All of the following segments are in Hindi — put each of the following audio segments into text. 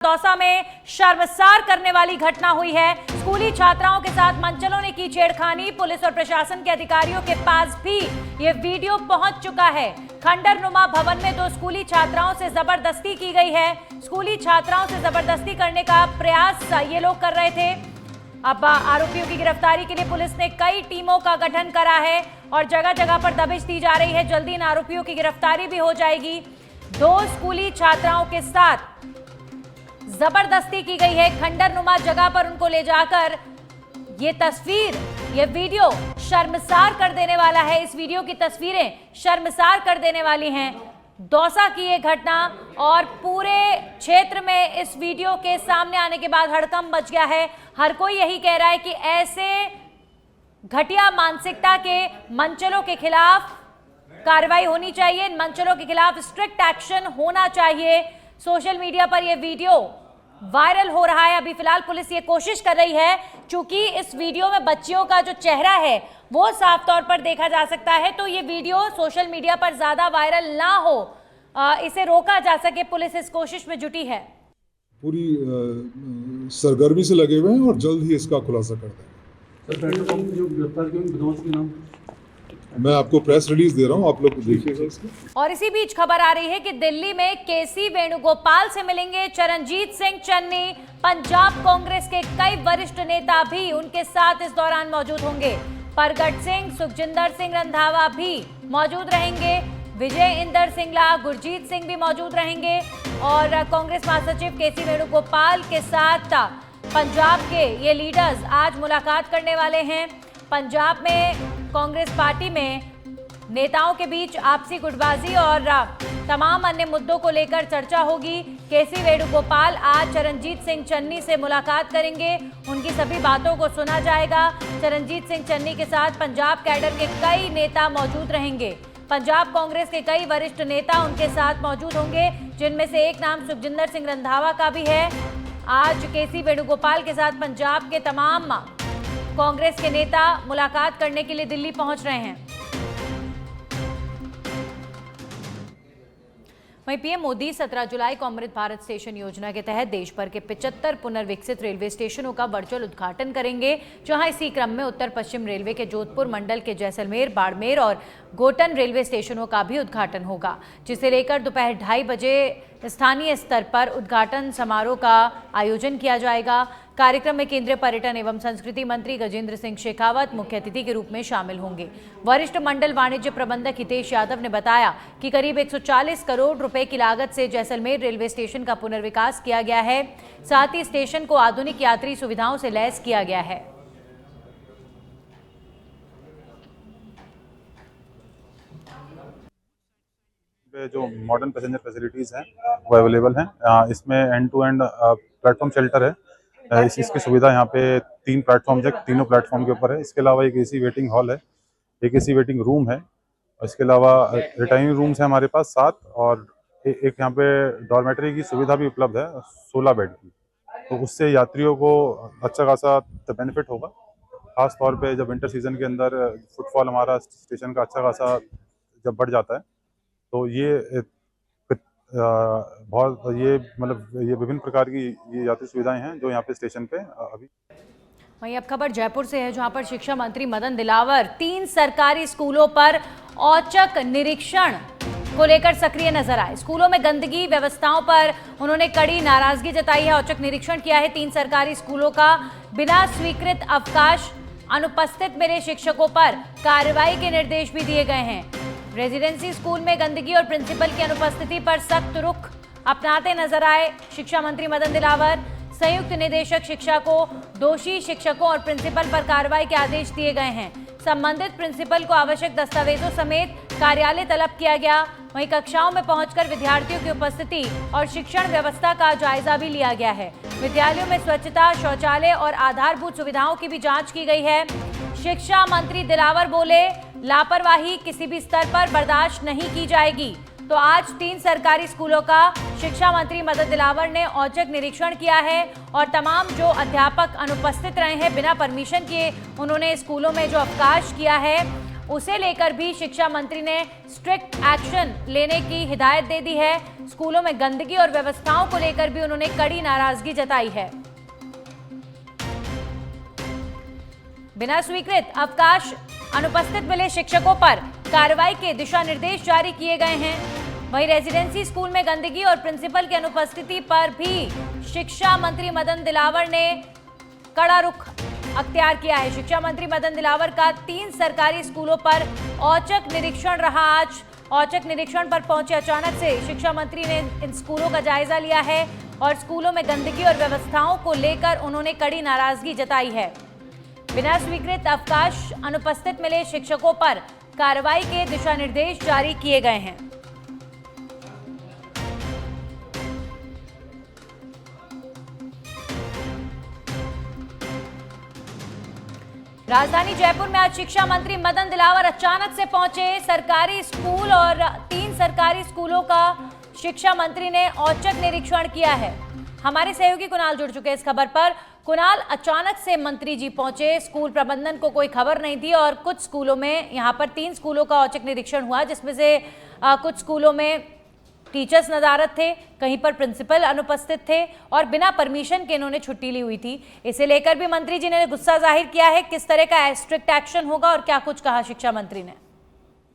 दौसा में शर्मसार करने वाली घटना हुई है। स्कूली छात्राओं के साथ मनचलों ने की छेड़खानी। पुलिस और प्रशासन के अधिकारियों के पास भी ये वीडियो पहुंच चुका है। खंडर नुमा भवन में 2 स्कूली छात्राओं से जबरदस्ती की गई है। स्कूली छात्राओं से जबरदस्ती करने का प्रयास ये लोग कर रहे थे। अब आरोपियों की गिरफ्तारी के लिए पुलिस ने कई टीमों का गठन करा है और जगह जगह पर दबिश दी जा रही है। जल्दी इन आरोपियों की गिरफ्तारी भी हो जाएगी। 2 स्कूली छात्राओं के साथ जबरदस्ती की गई है। खंडर नुमा जगह पर उनको ले जाकर ये तस्वीर, ये वीडियो शर्मसार कर देने वाला है। इस वीडियो की तस्वीरें शर्मसार कर देने वाली हैं। दौसा की ये घटना और पूरे क्षेत्र में इस वीडियो के सामने आने के बाद हड़कंप मच गया है। हर कोई यही कह रहा है कि ऐसे घटिया मानसिकता के मंचलों के खिलाफ कार्रवाई होनी चाहिए। इन मंचलों के खिलाफ स्ट्रिक्ट एक्शन होना चाहिए। सोशल मीडिया पर यह वीडियो वायरल हो रहा है। अभी फिलहाल पुलिस ये कोशिश कर रही है, क्योंकि इस वीडियो में बच्चियों का जो चेहरा है वो साफ तौर पर देखा जा सकता है, तो ये वीडियो सोशल मीडिया पर ज्यादा वायरल ना हो, इसे रोका जा सके। पुलिस इस कोशिश में जुटी है। पूरी सरगर्मी से लगे हुए हैं और जल्द ही इसका खुलासा कर देंगे। मैं आपको प्रेस रिलीज दे रहा हूं, आप लोग देखिएगा इसको। और इसी बीच खबर आ रही है कि दिल्ली में केसी वेणुगोपाल से मिलेंगे चरणजीत सिंह चन्नी। पंजाब कांग्रेस के कई वरिष्ठ नेता भी उनके साथ इस दौरान मौजूद होंगे। परगट सिंह, सुखजिंदर सिंह रंधावा भी मौजूद रहेंगे। विजय इंदर सिंगला, गुरजीत सिंह भी मौजूद रहेंगे। और कांग्रेस महासचिव केसी वेणुगोपाल के साथ पंजाब के ये लीडर्स आज मुलाकात करने वाले हैं। पंजाब में कांग्रेस पार्टी में नेताओं के बीच आपसी गुटबाजी और तमाम अन्य मुद्दों को लेकर चर्चा होगी। केसी वेणुगोपाल आज चरणजीत सिंह चन्नी से मुलाकात करेंगे। उनकी सभी बातों को सुना जाएगा। चरणजीत सिंह चन्नी के साथ पंजाब कैडर के कई नेता मौजूद रहेंगे। पंजाब कांग्रेस के कई वरिष्ठ नेता उनके साथ मौजूद होंगे, जिनमें से एक नाम सुखजिंदर सिंह रंधावा का भी है। आज केसी वेणुगोपाल के साथ पंजाब के तमाम कांग्रेस के नेता मुलाकात करने के लिए दिल्ली पहुंच रहे हैं। वहीं पीएम मोदी 17 जुलाई को अमृत भारत स्टेशन योजना के तहत देश भर के 75 पुनर्विकसित रेलवे स्टेशनों का वर्चुअल उद्घाटन करेंगे, जहां इसी क्रम में उत्तर पश्चिम रेलवे के जोधपुर मंडल के जैसलमेर, बाड़मेर और गोटन रेलवे स्टेशनों का भी उद्घाटन होगा, जिसे लेकर दोपहर 2:30 बजे स्थानीय स्तर पर उद्घाटन समारोह का आयोजन किया जाएगा। कार्यक्रम में केंद्रीय पर्यटन एवं संस्कृति मंत्री गजेंद्र सिंह शेखावत मुख्य अतिथि के रूप में शामिल होंगे। वरिष्ठ मंडल वाणिज्य प्रबंधक हितेश यादव ने बताया कि करीब 140 करोड़ रुपए की लागत से जैसलमेर रेलवे स्टेशन का पुनर्विकास किया गया है। साथ ही स्टेशन को आधुनिक यात्री सुविधाओं से लैस किया गया है। जो मॉडर्न पैसेंजर फैसिलिटीज़ हैं वो अवेलेबल हैं। इसमें end to end platform shelter है। इसकी सुविधा यहाँ पे 3 प्लेटफॉर्म है, तीनों प्लेटफॉर्म के ऊपर है। इसके अलावा एक एसी वेटिंग हॉल है, एक एसी वेटिंग रूम है, और इसके अलावा रिटायरिंग रूम्स हैं हमारे पास 7, और एक यहाँ पे डॉर्मेटरी की सुविधा भी उपलब्ध है 16 बेड की। तो उससे यात्रियों को अच्छा खासा बेनिफिट होगा। खास तौर पे जब विंटर सीजन के अंदर फुटफॉल हमारा स्टेशन का अच्छा खासा जब बढ़ जाता है, तो ये बहुत ये विभिन्न प्रकार की ये यात्री सुविधाएं हैं जो यहाँ पे स्टेशन पे अभी। वहीं अब खबर जयपुर से है, जहां पर शिक्षा मंत्री मदन दिलावर 3 सरकारी स्कूलों पर औचक निरीक्षण को लेकर सक्रिय नजर आए। स्कूलों में गंदगी व्यवस्थाओं पर उन्होंने कड़ी नाराजगी जताई है। औचक निरीक्षण किया है 3 सरकारी स्कूलों का। बिना स्वीकृत अवकाश अनुपस्थित मिले शिक्षकों पर कार्रवाई के निर्देश भी दिए गए हैं। रेजिडेंसी स्कूल में गंदगी और प्रिंसिपल की अनुपस्थिति पर सख्त रुख अपनाते नजर आए शिक्षा मंत्री मदन दिलावर। संयुक्त निदेशक शिक्षा को दोषी शिक्षकों और प्रिंसिपल पर कार्रवाई के आदेश दिए गए हैं। संबंधित प्रिंसिपल को आवश्यक दस्तावेजों समेत कार्यालय तलब किया गया। वहीं कक्षाओं में पहुंचकर विद्यार्थियों की उपस्थिति और शिक्षण व्यवस्था का जायजा भी लिया गया है। विद्यालयों में स्वच्छता, शौचालय और आधारभूत सुविधाओं की भी जांच की गई है। शिक्षा मंत्री दिलावर बोले, लापरवाही किसी भी स्तर पर बर्दाश्त नहीं की जाएगी। तो आज 3 सरकारी स्कूलों का शिक्षा मंत्री मदन दिलावर ने औचक निरीक्षण किया है और तमाम जो अध्यापक अनुपस्थित रहे हैं बिना परमिशन किए, उन्होंने स्कूलों में जो अवकाश किया है उसे लेकर भी शिक्षा मंत्री ने स्ट्रिक्ट एक्शन लेने की हिदायत दे दी है। स्कूलों में गंदगी और व्यवस्थाओं को लेकर भी उन्होंने कड़ी नाराजगी जताई है। बिना स्वीकृत अवकाश अनुपस्थित मिले शिक्षकों पर कार्रवाई के दिशा निर्देश जारी किए गए हैं। वहीं रेजिडेंसी स्कूल में गंदगी और प्रिंसिपल की अनुपस्थिति पर भी शिक्षा मंत्री मदन दिलावर ने कड़ा रुख अख्तियार किया है। शिक्षा मंत्री मदन दिलावर का 3 सरकारी स्कूलों पर औचक निरीक्षण रहा। आज औचक निरीक्षण पर पहुंचे अचानक से शिक्षा मंत्री ने इन स्कूलों का जायजा लिया है और स्कूलों में गंदगी और व्यवस्थाओं को लेकर उन्होंने कड़ी नाराजगी जताई है। बिना स्वीकृत अवकाश अनुपस्थित मिले शिक्षकों पर कार्रवाई के दिशा निर्देश जारी किए गए हैं। राजधानी जयपुर में आज शिक्षा मंत्री मदन दिलावर अचानक से पहुंचे। सरकारी स्कूल और 3 सरकारी स्कूलों का शिक्षा मंत्री ने औचक निरीक्षण किया है। हमारे सहयोगी कुणाल जुड़ चुके हैं इस खबर पर। कुणाल, अचानक से मंत्री जी पहुंचे, स्कूल प्रबंधन को कोई खबर नहीं थी और कुछ स्कूलों में यहाँ पर 3 स्कूलों का औचक निरीक्षण हुआ, जिसमें से कुछ स्कूलों में टीचर्स नज़ारत थे, कहीं पर प्रिंसिपल अनुपस्थित थे और बिना परमिशन के इन्होंने छुट्टी ली हुई थी। इसे लेकर भी मंत्री जी ने गुस्सा जाहिर किया है। किस तरह का स्ट्रिक्ट एक्शन होगा और क्या कुछ कहा शिक्षा मंत्री ने?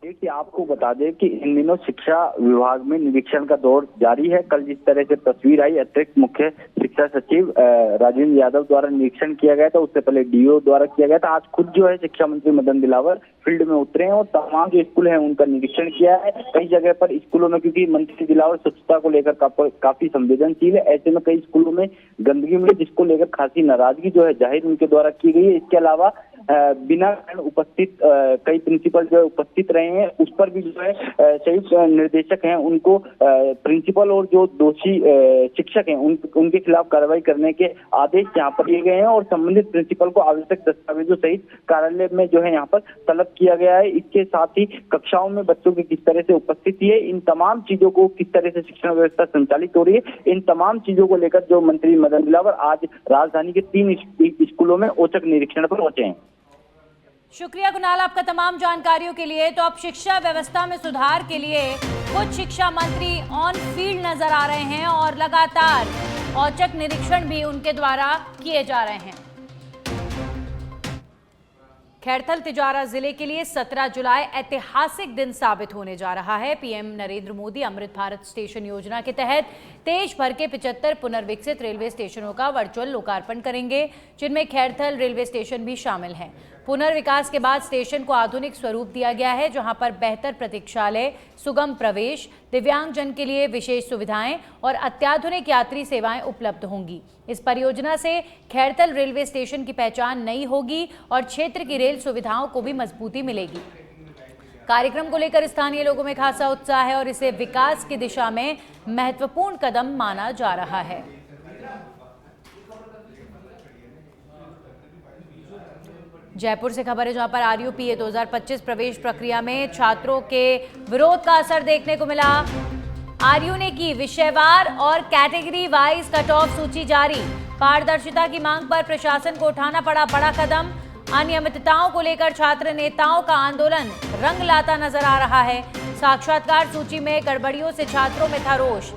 देखिए, आपको बता दें कि इन दिनों शिक्षा विभाग में निरीक्षण का दौर जारी है। कल जिस तरह से तस्वीर आई, अतिरिक्त मुख्य शिक्षा सचिव राजेंद्र यादव द्वारा निरीक्षण किया गया था, उससे पहले डीओ द्वारा किया गया था। आज खुद जो है शिक्षा मंत्री मदन दिलावर फील्ड में उतरे हैं और तमाम जो स्कूल हैं उनका निरीक्षण किया है। कई जगह पर स्कूलों में, क्योंकि मंत्री दिलावर स्वच्छता को लेकर काफी संवेदनशील है, ऐसे में कई स्कूलों में गंदगी मिली, जिसको लेकर खासी नाराजगी जो है जाहिर उनके द्वारा की गई है। इसके अलावा बिना उपस्थित कई प्रिंसिपल जो उपस्थित रहे हैं, उस पर भी जो है संयुक्त निर्देशक हैं उनको प्रिंसिपल और जो दोषी शिक्षक हैं उनके खिलाफ कार्रवाई करने के आदेश यहाँ पर दिए गए हैं और संबंधित प्रिंसिपल को आवश्यक दस्तावेजों सहित कार्यालय में जो है यहाँ पर तलब किया गया है। इसके साथ ही कक्षाओं में बच्चों की किस तरह से उपस्थिति है, इन तमाम चीजों को किस तरह से शिक्षण व्यवस्था संचालित हो रही है, इन तमाम चीजों को लेकर जो मंत्री मदन दिलावर आज राजधानी के 3 स्कूलों में औचक निरीक्षण पर पहुंचे हैं। शुक्रिया कुणाल आपका तमाम जानकारियों के लिए। तो अब शिक्षा व्यवस्था में सुधार के लिए कुछ शिक्षा मंत्री ऑन फील्ड नजर आ रहे हैं और लगातार औचक निरीक्षण भी उनके द्वारा किए जा रहे हैं। खैरथल तिजारा जिले के लिए 17 जुलाई ऐतिहासिक दिन साबित होने जा रहा है। पीएम नरेंद्र मोदी अमृत भारत स्टेशन योजना के तहत देश भर के 75 पुनर्विकसित रेलवे स्टेशनों का वर्चुअल लोकार्पण करेंगे, जिनमें खैरथल रेलवे स्टेशन भी शामिल है। पुनर्विकास के बाद स्टेशन को आधुनिक स्वरूप दिया गया है, जहां पर बेहतर प्रतीक्षालय, सुगम प्रवेश, दिव्यांगजन के लिए विशेष सुविधाएं और अत्याधुनिक यात्री सेवाएं उपलब्ध होंगी। इस परियोजना से खैरथल रेलवे स्टेशन की पहचान नई होगी और क्षेत्र की रेल सुविधाओं को भी मजबूती मिलेगी। कार्यक्रम को लेकर स्थानीय लोगों में खासा उत्साह है और इसे विकास की दिशा में महत्वपूर्ण कदम माना जा रहा है। जयपुर से खबर है, जहां पर आरयूपीए 2025 प्रवेश प्रक्रिया में छात्रों के विरोध का असर देखने को मिला। आरयू ने की विषयवार और कैटेगरी वाइज कट ऑफ सूची जारी। पारदर्शिता की मांग पर प्रशासन को उठाना पड़ा बड़ा कदम। अनियमितताओं को लेकर छात्र नेताओं का आंदोलन रंग लाता नजर आ रहा है। साक्षात्कार सूची में गड़बड़ियों से छात्रों में था रोष।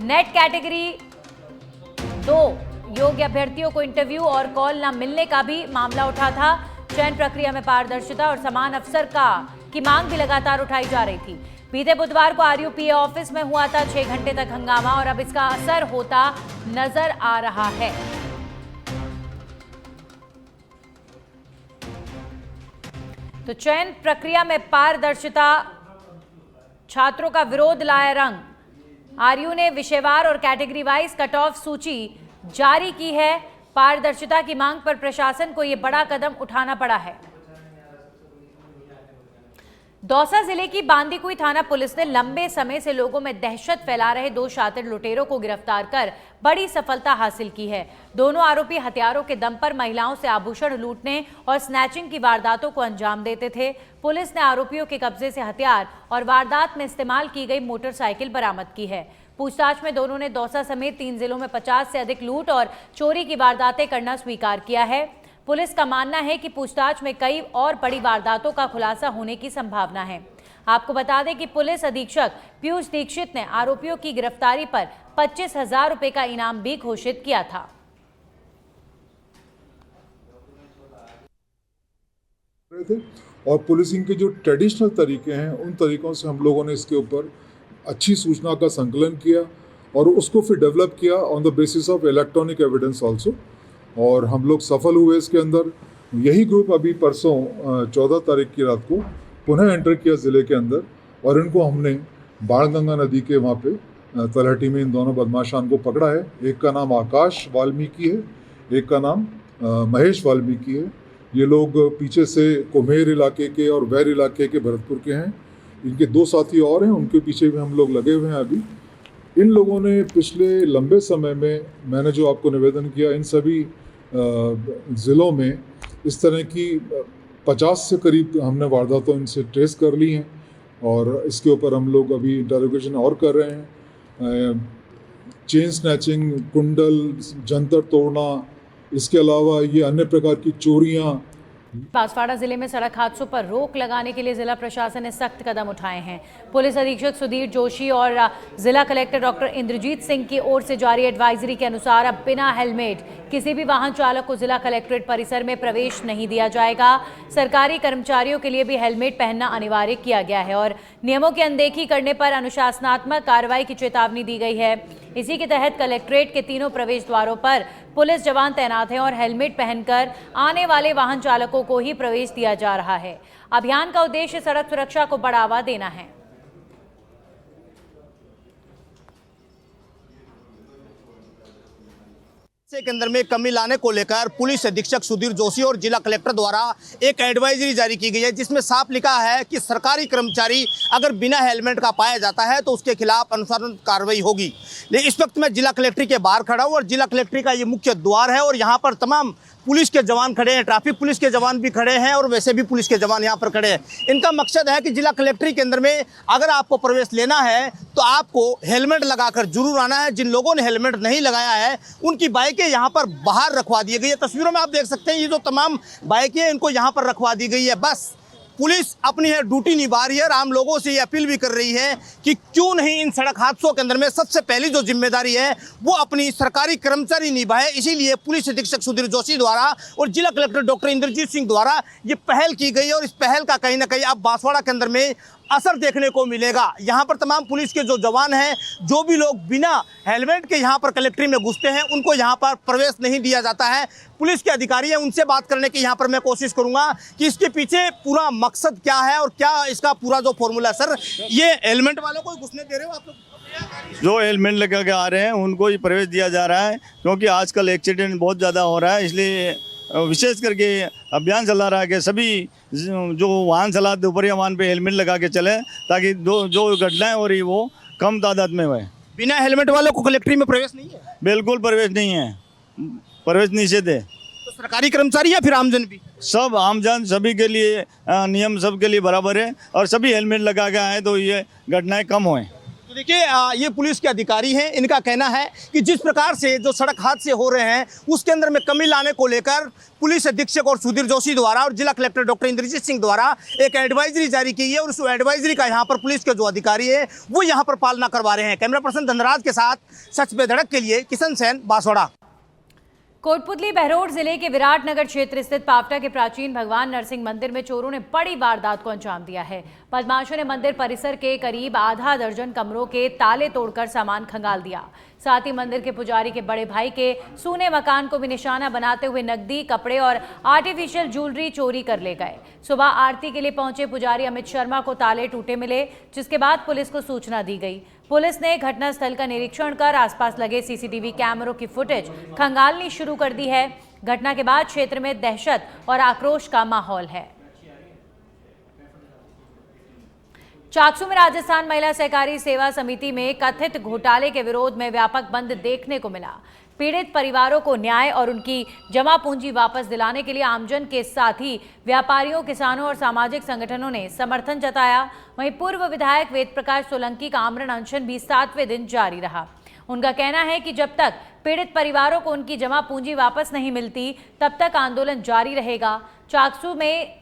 नेट कैटेगरी 2 योग्य अभ्यर्थियों को इंटरव्यू और कॉल न मिलने का भी मामला उठा था। चयन प्रक्रिया में पारदर्शिता और समान अवसर की मांग भी लगातार उठाई जा रही थी। बीते बुधवार को आरयूपीए ऑफिस में हुआ था 6 घंटे तक हंगामा और अब इसका असर होता नजर आ रहा है। तो चयन प्रक्रिया में पारदर्शिता, छात्रों का विरोध लाया रंग। आरयू ने विषयवार और कैटेगरी वाइज कट ऑफ सूची जारी की है। पारदर्शिता की मांग पर प्रशासन को यह बड़ा कदम उठाना पड़ा है। दौसा जिले की बांदीकुई थाना पुलिस ने लंबे समय से लोगों में दहशत फैला रहे 2 शातिर लुटेरों को गिरफ्तार कर बड़ी सफलता हासिल की है। दोनों आरोपी हथियारों के दम पर महिलाओं से आभूषण लूटने और स्नैचिंग की वारदातों को अंजाम देते थे। पुलिस ने आरोपियों के कब्जे से हथियार और वारदात में इस्तेमाल की गई मोटरसाइकिल बरामद की है। पूछताछ में दोनों ने दौसा समेत 3 जिलों में 50 से अधिक लूट और चोरी की वारदातें करना स्वीकार किया है। पुलिस का मानना है कि पूछताछ में कई और बड़ी वारदातों का खुलासा होने की संभावना है। आपको बता दें कि पुलिस अधीक्षक पीयूष दीक्षित ने आरोपियों की गिरफ्तारी पर 25,000 रुपए का इनाम भी घोषित किया था। और पुलिसिंग के जो ट्रेडिशनल तरीके हैं उन तरीकों से हम लोगों ने इसके ऊपर अच्छी सूचना का संकलन किया और उसको फिर डेवलप किया on the basis of electronic evidence also, और हम लोग सफल हुए इसके अंदर। यही ग्रुप अभी परसों 14 तारीख की रात को पुनः एंटर किया ज़िले के अंदर और इनको हमने बाणगंगा नदी के वहाँ पे तलहटी में इन दोनों बदमाशान को पकड़ा है। एक का नाम आकाश वाल्मीकि है, एक का नाम महेश वाल्मीकि है। ये लोग पीछे से कुम्हेर इलाके के और वैर इलाके के भरतपुर के हैं। इनके 2 साथी और हैं, उनके पीछे भी हम लोग लगे हुए हैं अभी। इन लोगों ने पिछले लंबे समय में, मैंने जो आपको निवेदन किया, इन सभी ज़िलों में इस तरह की 50 से करीब हमने वारदातों इनसे ट्रेस कर ली हैं और इसके ऊपर हम लोग अभी इंटरोगेशन और कर रहे हैं। चेन स्नैचिंग, कुंडल, जंतर तोड़ना, इसके अलावा ये अन्य प्रकार की चोरियां। बांसवाड़ा जिले में सड़क हादसों पर रोक लगाने के लिए जिला प्रशासन ने सख्त कदम उठाए हैं। पुलिस अधीक्षक सुधीर जोशी और जिला कलेक्टर डॉक्टर इंद्रजीत सिंह की ओर से जारी एडवाइजरी के अनुसार अब बिना हेलमेट किसी भी वाहन चालक को जिला कलेक्ट्रेट परिसर में प्रवेश नहीं दिया जाएगा। सरकारी कर्मचारियों के लिए भी हेलमेट पहनना अनिवार्य किया गया है और नियमों की अनदेखी करने पर अनुशासनात्मक कार्रवाई की चेतावनी दी गई है। इसी के तहत कलेक्ट्रेट के तीनों प्रवेश द्वारों पर पुलिस जवान तैनात हैं और हेलमेट पहनकर आने वाले वाहन चालकों को ही प्रवेश दिया जा रहा है। अभियान का उद्देश्य सड़क सुरक्षा को बढ़ावा देना है। के अंदर में कमी लाने को लेकर पुलिस अधीक्षक सुधीर जोशी और जिला कलेक्टर द्वारा एक एडवाइजरी जारी की गई है, जिसमें साफ लिखा है कि सरकारी कर्मचारी अगर बिना हेलमेट का पाया जाता है तो उसके खिलाफ अनुशासनात्मक कार्रवाई होगी। लेकिन इस वक्त मैं जिला कलेक्ट्री के बाहर खड़ा हूँ और जिला कलेक्ट्री का ये मुख्य द्वार है और यहाँ पर तमाम पुलिस के जवान खड़े हैं, ट्रैफिक पुलिस के जवान भी खड़े हैं और वैसे भी पुलिस के जवान यहाँ पर खड़े हैं। इनका मकसद है कि जिला कलेक्ट्री के अंदर में अगर आपको प्रवेश लेना है तो आपको हेलमेट लगाकर जरूर आना है। जिन लोगों ने हेलमेट नहीं लगाया है उनकी बाइकें यहाँ पर बाहर रखवा दी गई है। तस्वीरों में आप देख सकते हैं ये जो तमाम बाइकें इनको यहाँ पर रखवा दी गई है। बस पुलिस अपनी है ड्यूटी निभा रही है और आम लोगों से ये अपील भी कर रही है कि क्यों नहीं इन सड़क हादसों के अंदर में सबसे पहली जो जिम्मेदारी है वो अपनी सरकारी कर्मचारी निभाए। इसीलिए पुलिस अधीक्षक सुधीर जोशी द्वारा और जिला कलेक्टर डॉक्टर इंद्रजीत सिंह द्वारा ये पहल की गई और इस पहल का कहीं ना कहीं अब बांसवाड़ा के अंदर में असर देखने को मिलेगा। यहाँ पर तमाम पुलिस के जो जवान हैं, जो भी लोग बिना हेलमेट के यहाँ पर कलेक्ट्री में घुसते हैं उनको यहाँ पर प्रवेश नहीं दिया जाता है। पुलिस के अधिकारी हैं, उनसे बात करने की यहाँ पर मैं कोशिश करूँगा कि इसके पीछे पूरा मकसद क्या है और क्या इसका पूरा जो फॉर्मूला। सर, ये हेलमेट वालों को घुसने दे रहे हो आप लोग? जो हेलमेट लगा के आ रहे हैं उनको ही प्रवेश दिया जा रहा है, क्योंकि आजकल एक्सीडेंट बहुत ज़्यादा हो रहा है। इसलिए विशेष करके अभियान चला रहा है कि सभी जो वाहन चलाते ऊपर या वाहन पे हेलमेट लगा के चले, ताकि जो घटनाएं हो रही वो कम तादाद में हुए। बिना हेलमेट वालों को कलेक्ट्री में प्रवेश नहीं है? बिल्कुल प्रवेश नहीं है, प्रवेश निषेध है। तो सरकारी कर्मचारी या फिर आमजन भी? सब आमजन सभी के लिए नियम सबके लिए बराबर है और सभी हेलमेट लगा के आए तो ये घटनाएं कम होएं। तो देखिए, ये पुलिस के अधिकारी हैं, इनका कहना है कि जिस प्रकार से जो सड़क हादसे हो रहे हैं उसके अंदर में कमी लाने को लेकर पुलिस अधीक्षक और सुधीर जोशी द्वारा और जिला कलेक्टर डॉक्टर इंद्रजीत सिंह द्वारा एक एडवाइजरी जारी की है और उस एडवाइजरी का यहाँ पर पुलिस के जो अधिकारी है वो यहाँ पर पालना करवा रहे हैं। कैमरा पर्सन धनराज के साथ सच पे धड़क के लिए किशन सेन, बांसवाड़ा। कोटपुतली बहरोड जिले के विराटनगर क्षेत्र स्थित पावटा के प्राचीन भगवान नरसिंह मंदिर में चोरों ने बड़ी वारदात को अंजाम दिया है। बदमाशों ने मंदिर परिसर के करीब आधा दर्जन कमरों के ताले तोड़कर सामान खंगाल दिया। साथ ही मंदिर के पुजारी के बड़े भाई के सूने मकान को भी निशाना बनाते हुए नकदी, कपड़े और आर्टिफिशियल ज्वेलरी चोरी कर ले गए। सुबह आरती के लिए पहुंचे पुजारी अमित शर्मा को ताले टूटे मिले, जिसके बाद पुलिस को सूचना दी गई। पुलिस ने घटनास्थल का निरीक्षण कर आसपास लगे सीसीटीवी कैमरों की फुटेज खंगालनी शुरू कर दी है। घटना के बाद क्षेत्र में दहशत और आक्रोश का माहौल है। चाकसू में राजस्थान महिला सहकारी सेवा समिति में कथित घोटाले के विरोध में व्यापक बंद देखने को मिला। पीड़ित परिवारों को न्याय और उनकी जमा पूंजी वापस दिलाने के लिए आमजन के साथ ही व्यापारियों, किसानों और सामाजिक संगठनों ने समर्थन जताया। वहीं पूर्व विधायक वेद प्रकाश सोलंकी का आमरण अनशन भी 7वें दिन जारी रहा। उनका कहना है कि जब तक पीड़ित परिवारों को उनकी जमा पूंजी वापस नहीं मिलती तब तक आंदोलन जारी रहेगा। चाकसू में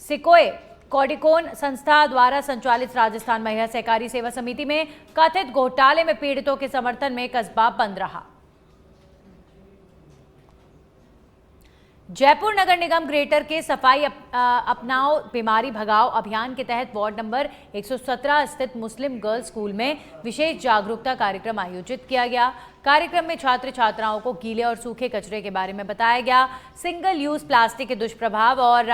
सिकोए कॉडिकोन संस्था द्वारा संचालित राजस्थान महिला सहकारी सेवा समिति में कथित घोटाले में पीड़ितों के समर्थन में कस्बा बंद रहा। जयपुर नगर निगम ग्रेटर के सफाई अपनाओ बीमारी भगाओ अभियान के तहत वार्ड नंबर 117 स्थित मुस्लिम गर्ल्स स्कूल में विशेष जागरूकता कार्यक्रम आयोजित किया गया। कार्यक्रम में छात्र छात्राओं को गीले और सूखे कचरे के बारे में बताया गया। सिंगल यूज प्लास्टिक के दुष्प्रभाव और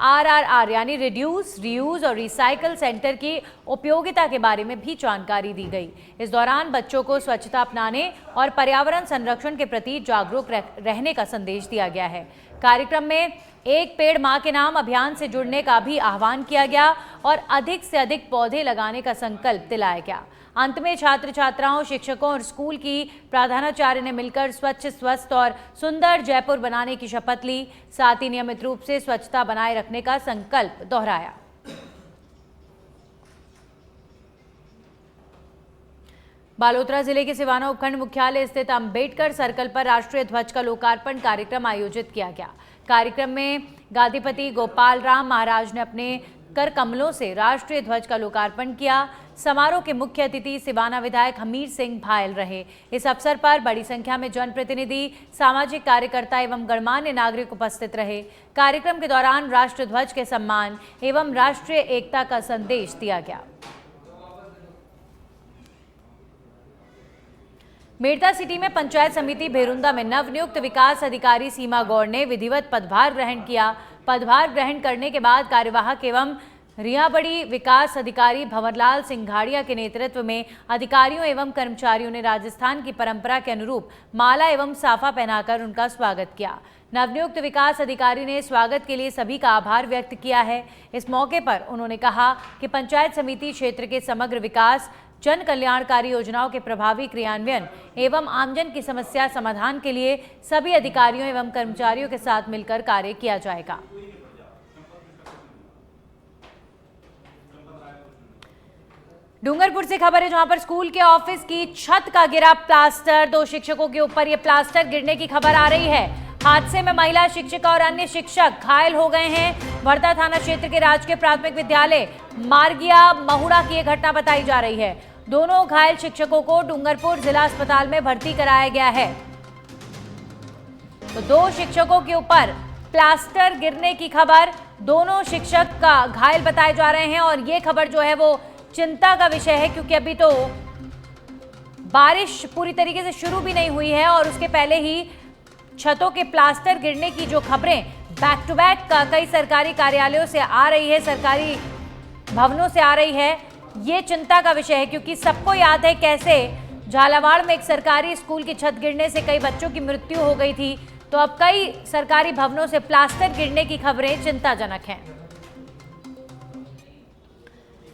RRR यानी रिड्यूस, रीयूज और रिसाइकल सेंटर की उपयोगिता के बारे में भी जानकारी दी गई। इस दौरान बच्चों को स्वच्छता अपनाने और पर्यावरण संरक्षण के प्रति जागरूक रहने का संदेश दिया गया है। कार्यक्रम में एक पेड़ मां के नाम अभियान से जुड़ने का भी आह्वान किया गया और अधिक से अधिक पौधे लगाने का संकल्प दिलाया गया। अंत में छात्र छात्राओं, शिक्षकों और स्कूल की प्रधानाचार्य ने मिलकर स्वच्छ, स्वस्थ और सुंदर जयपुर बनाने की शपथ ली। साथ ही नियमित रूप से स्वच्छता बनाए रखने का संकल्प दोहराया। बालोतरा जिले के सिवाना उपखंड मुख्यालय स्थित अंबेडकर सर्कल पर राष्ट्रीय ध्वज का लोकार्पण कार्यक्रम आयोजित किया गया। कार्यक्रम में गादीपति गोपाल राम महाराज ने अपने कर कमलों से राष्ट्रीय ध्वज का लोकार्पण किया। समारोह के मुख्य अतिथि सिवाना विधायक हमीर सिंह भायल रहे। इस अवसर पर बड़ी संख्या में जनप्रतिनिधि, सामाजिक कार्यकर्ता एवं गणमान्य नागरिक उपस्थित रहे। कार्यक्रम के दौरान राष्ट्र ध्वज के सम्मान एवं राष्ट्रीय एकता का संदेश दिया गया। मेड़ता सिटी में पंचायत समिति भेरुंदा में नवनियुक्त विकास अधिकारी सीमा गौड़ ने विधिवत पदभार ग्रहण किया। पदभार ग्रहण करने के बाद कार्यवाहक एवं रियाबड़ी विकास अधिकारी भंवरलाल सिंघाड़िया के नेतृत्व में अधिकारियों एवं कर्मचारियों ने राजस्थान की परंपरा के अनुरूप माला एवं साफा पहनाकर उनका स्वागत किया। नवनियुक्त विकास अधिकारी ने स्वागत के लिए सभी का आभार व्यक्त किया है। इस मौके पर उन्होंने कहा कि पंचायत समिति क्षेत्र के समग्र विकास, जन कल्याणकारी योजनाओं के प्रभावी क्रियान्वयन एवं आमजन की समस्या समाधान के लिए सभी अधिकारियों एवं कर्मचारियों के साथ मिलकर कार्य किया जाएगा। डूंगरपुर से खबर है, जहां पर स्कूल के ऑफिस की छत का गिरा प्लास्टर। 2 शिक्षकों के ऊपर यह प्लास्टर गिरने की खबर आ रही है। हादसे में महिला शिक्षिका और अन्य शिक्षक घायल हो गए हैं। वर्धा थाना क्षेत्र के राजकीय प्राथमिक विद्यालय मार्गिया महुड़ा की यह घटना बताई जा रही है। दोनों घायल शिक्षकों को डूंगरपुर जिला अस्पताल में भर्ती कराया गया है। तो 2 शिक्षकों के ऊपर प्लास्टर गिरने की खबर, दोनों शिक्षक का घायल बताए जा रहे हैं और ये खबर जो है वो चिंता का विषय है, क्योंकि अभी तो बारिश पूरी तरीके से शुरू भी नहीं हुई है और उसके पहले ही छतों के प्लास्टर गिरने की जो खबरें बैक टू बैक कई सरकारी कार्यालयों से आ रही है, सरकारी भवनों से आ रही है, ये चिंता का विषय है। क्योंकि सबको याद है कैसे झालावाड़ में एक सरकारी स्कूल की छत गिरने से कई बच्चों की मृत्यु हो गई थी। तो अब कई सरकारी भवनों से प्लास्टर गिरने की खबरें चिंताजनक हैं।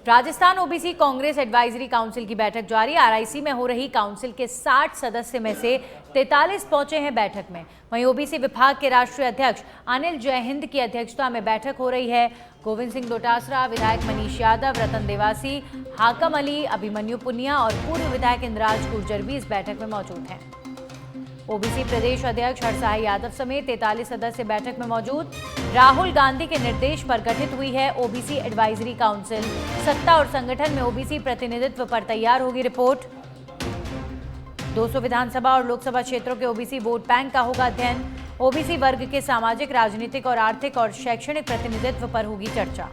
Rajasthan OBC Congress advisory council की बैठक जारी। आरआईसी में हो रही काउंसिल के 60 सदस्य में से 43 पहुंचे हैं बैठक में। वहीं ओबीसी विभाग के राष्ट्रीय अध्यक्ष अनिल जयहिंद की अध्यक्षता में बैठक हो रही है। गोविंद सिंह डोटासरा, विधायक मनीष यादव, रतन देवासी, हाकम अली, अभिमन्यु पुनिया और पूर्व विधायक इंद्राज गुर्जर भी इस बैठक में मौजूद हैं। ओबीसी प्रदेश अध्यक्ष हरसाई यादव समेत 43 सदस्य बैठक में मौजूद। राहुल गांधी के निर्देश पर गठित हुई है ओबीसी एडवाइजरी काउंसिल। सत्ता और संगठन में ओबीसी प्रतिनिधित्व पर तैयार होगी रिपोर्ट। 200 विधानसभा और लोकसभा क्षेत्रों के ओबीसी वोट बैंक का होगा अध्ययन। ओबीसी वर्ग के सामाजिक, राजनीतिक और आर्थिक और शैक्षणिक प्रतिनिधित्व पर होगी चर्चा।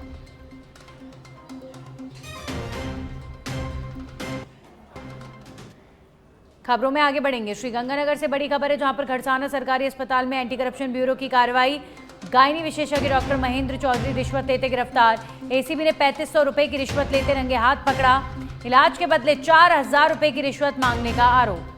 खबरों में आगे बढ़ेंगे। श्रीगंगानगर से बड़ी खबर है, जहां पर खरसाना सरकारी अस्पताल में एंटी करप्शन ब्यूरो की कार्रवाई। गायनी विशेषज्ञ डॉक्टर महेंद्र चौधरी रिश्वत लेते गिरफ्तार। एसीबी ने 3500 रुपए की रिश्वत लेते रंगे हाथ पकड़ा। इलाज के बदले 4000 रुपए की रिश्वत मांगने का आरोप।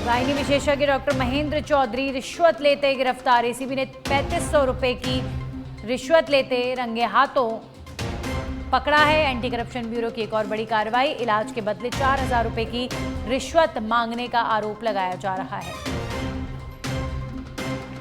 गायनी विशेषज्ञ डॉक्टर महेंद्र चौधरी रिश्वत लेते गिरफ्तार। एसीबी ने 3500 रुपए की रिश्वत लेते रंगे हाथों पकड़ा है। एंटी करप्शन ब्यूरो की एक और बड़ी कार्रवाई। इलाज के बदले 4000 रुपए की रिश्वत मांगने का आरोप लगाया जा रहा है।